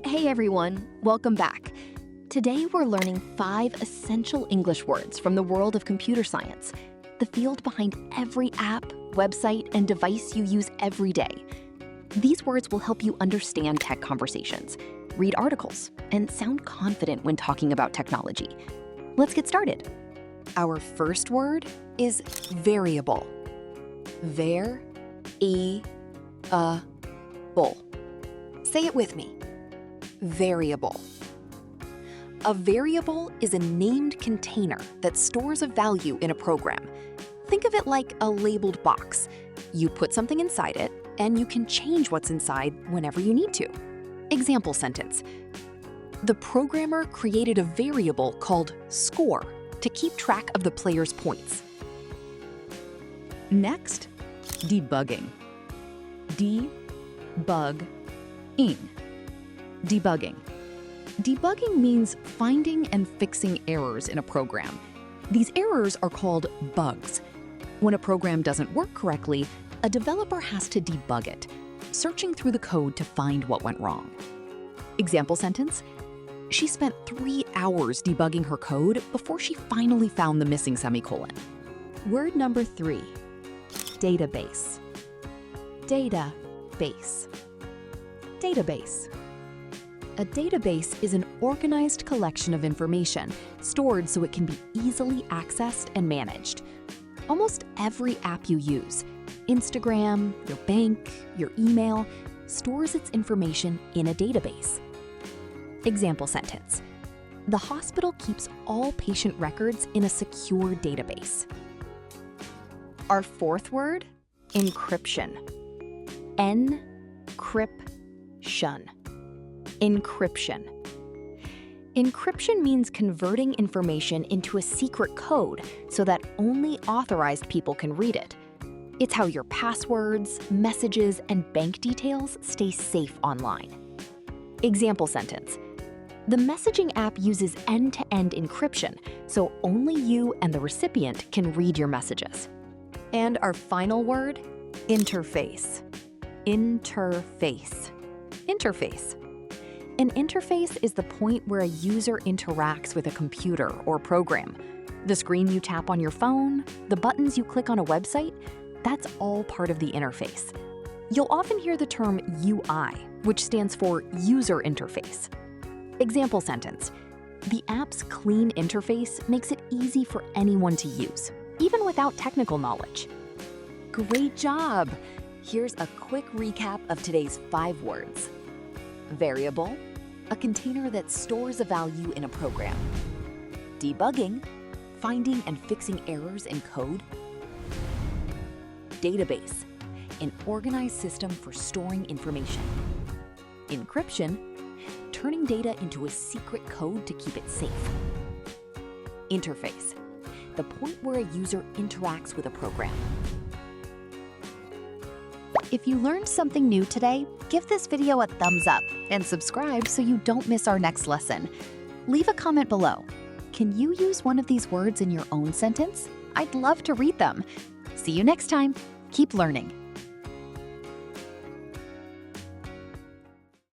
Hey everyone, welcome back. Today we're learning 5 essential English words from the world of computer science, the field behind every app, website, and device you use every day. These words will help you understand tech conversations, read articles, and sound confident when talking about technology. Let's get started. Our first word is variable. Bull. Say it with me. Variable. A variable is a named container that stores a value in a program. Think of it like a labeled box. You put something inside it, and you can change what's inside whenever you need to. Example sentence. The programmer created a variable called score to keep track of the player's points. Next, debugging. Debugging. Debugging. Debugging means finding and fixing errors in a program. These errors are called bugs. When a program doesn't work correctly, a developer has to debug it, searching through the code to find what went wrong. Example sentence: she spent 3 hours debugging her code before she finally found the missing semicolon. Word number 3, database. Database. Database. A database is an organized collection of information stored so it can be easily accessed and managed. Almost every app you use, Instagram, your bank, your email, stores its information in a database. Example sentence: the hospital keeps all patient records in a secure database. Our fourth word, encryption. Encryption. Encryption. Encryption means converting information into a secret code so that only authorized people can read it. It's how your passwords, messages, and bank details stay safe online. Example sentence: the messaging app uses end-to-end encryption, so only you and the recipient can read your messages. And our final word, interface. Interface. Interface. An interface is the point where a user interacts with a computer or program. The screen you tap on your phone, the buttons you click on a website, that's all part of the interface. You'll often hear the term UI, which stands for user interface. Example sentence: the app's clean interface makes it easy for anyone to use, even without technical knowledge. Great job! Here's a quick recap of today's 5 words. Variable, a container that stores a value in a program. Debugging, finding and fixing errors in code. Database, an organized system for storing information. Encryption, turning data into a secret code to keep it safe. Interface, the point where a user interacts with a program. If you learned something new today, give this video a thumbs up and subscribe so you don't miss our next lesson. Leave a comment below. Can you use one of these words in your own sentence? I'd love to read them. See you next time. Keep learning.